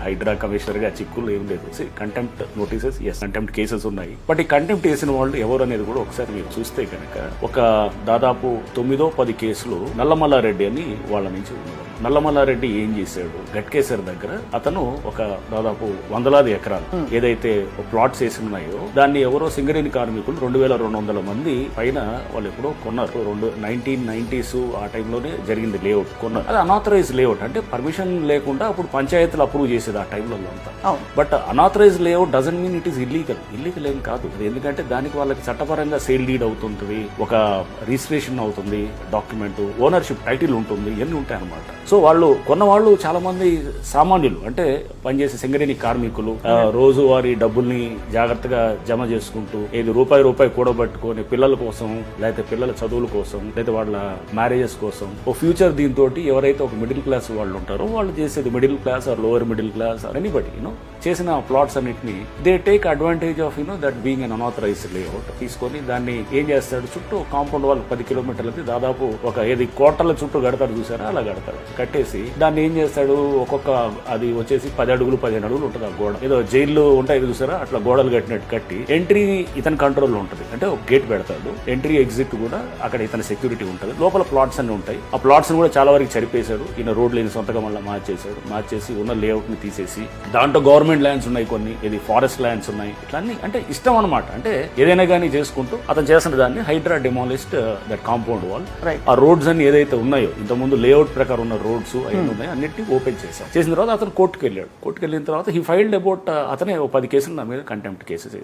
Hydraa commissioner గా చిక్కులు ఏం లేదు. కంటెంప్ట్ నోటీసెస్, కంటెంప్ట్ కేసెస్ ఉన్నాయి. బట్ ఈ కంటెంప్ట్ చేసిన వాళ్ళు ఎవరు అనేది కూడా ఒకసారి మీరు చూస్తే కనుక ఒక దాదాపు 9-10 కేసులు నల్లమల్లారెడ్డి అని వాళ్ళ నుంచి ఉన్నారు. నల్లమల్లారెడ్డి ఏం చేశాడు, గట్కేసర్ దగ్గర అతను ఒక దాదాపు 100 ఎకరాలు ఏదైతే ప్లాట్స్ వేసి ఉన్నాయో దాన్ని ఎవరో సింగరేణి కార్మికులు 2200 మంది పైన వాళ్ళు ఎప్పుడో కొన్నారు. 1990s ఆ టైంలోనే జరిగింది లేఅవుట్ కొన్నారు. అది అనాథరైజ్ లేఅవుట్, అంటే పర్మిషన్ లేకుండా అప్పుడు పంచాయతీలు అప్రూవ్ చేసేది ఆ టైంలో అంతా. But unauthorised layout doesn't mean it is illegal ఏం కాదు. ఎందుకంటే దానికి వాళ్ళకి చట్టపరంగా సేల్ డీడ్ అవుతుంటుంది, ఒక రిజిస్ట్రేషన్ అవుతుంది, డాక్యుమెంట్, ఓనర్షిప్ టైటిల్ ఉంటుంది, ఇవన్నీ ఉంటాయి అనమాట. సో వాళ్ళు కొన్నవాళ్ళు చాలా మంది సామాన్యులు, అంటే పనిచేసే సింగరేణి కార్మికులు రోజువారీ డబ్బుల్ని జాగ్రత్తగా జమ చేసుకుంటూ ఏది రూపాయి కూడబట్టుకొని పిల్లల కోసం, లేకపోతే పిల్లల చదువుల కోసం, లేదా వాళ్ళ మ్యారేజెస్ కోసం ఓ ఫ్యూచర్ దీంతో ఎవరైతే ఒక మిడిల్ క్లాస్ వాళ్ళు ఉంటారో వాళ్ళు చేసేది middle class or lower middle class or anybody చేసిన ప్లాట్స్ అన్నిటిని they take advantage of that being an unauthorised layout తీసుకొని దాన్ని ఏం చేస్తాడు, చుట్టూ కాంపౌండ్ వాళ్ళు 10 కిలోమీటర్లకి దాదాపు ఒక ఏది కోటల చుట్టూ కడతాడు చూసారా, అలా కడతాడు. కట్టేసి దాన్ని ఏం చేస్తాడు, ఒక్కొక్క అది వచ్చేసి 10 అడుగులు 15 అడుగులు ఉంటుంది ఆ గోడ. ఏదో జైల్లో ఉంటాయి చూసారా, అట్లా గోడలు కట్టినట్టు కట్టి ఎంట్రీ ఇతని కంట్రోల్లో ఉంటుంది. అంటే ఒక గేట్ పెడతాడు, ఎంట్రీ ఎగ్జిట్ కూడా అక్కడ ఇతని సెక్యూరిటీ ఉంటుంది. లోపల ప్లాట్స్ అన్ని ఉంటాయి. ఆ ప్లాట్స్ కూడా చాలా వరకు చరిపేశాడు ఈయన, రోడ్లు ఈయన సొంతగా మళ్ళీ మార్చేసి ఉన్న లేఅవుట్ ని తీసేసి దాంట్లో గవర్నమెంట్ ల్యాండ్స్ ఉన్నాయి, కొన్ని ఇది ఫారెస్ట్ ల్యాండ్స్ ఉన్నాయి, ఇట్లా అన్ని అంటే ఇష్టం అనమాట. అంటే ఏదైనా కానీ చేసుకుంటూ అతను చేసిన దాన్ని హైడ్రా డెమాలిస్ట్ దట్ కాంపౌండ్ వాల్. ఆ రోడ్స్ అన్ని ఏదైతే ఉన్నాయో ఇంతకుముందు లేఅవుట్ ప్రకారం ఉన్న రోడ్స్ అవి ఉన్నాయి అన్నిటిని ఓపెన్ చేసిన తర్వాత అతను కోర్టుకు వెళ్ళాడు. కోర్టుకు వెళ్ళిన తర్వాత హీ ఫైల్డ్ అబౌట్ అతనే 10 కేసులు నా మీద కంటెంప్ట్ కేసెస్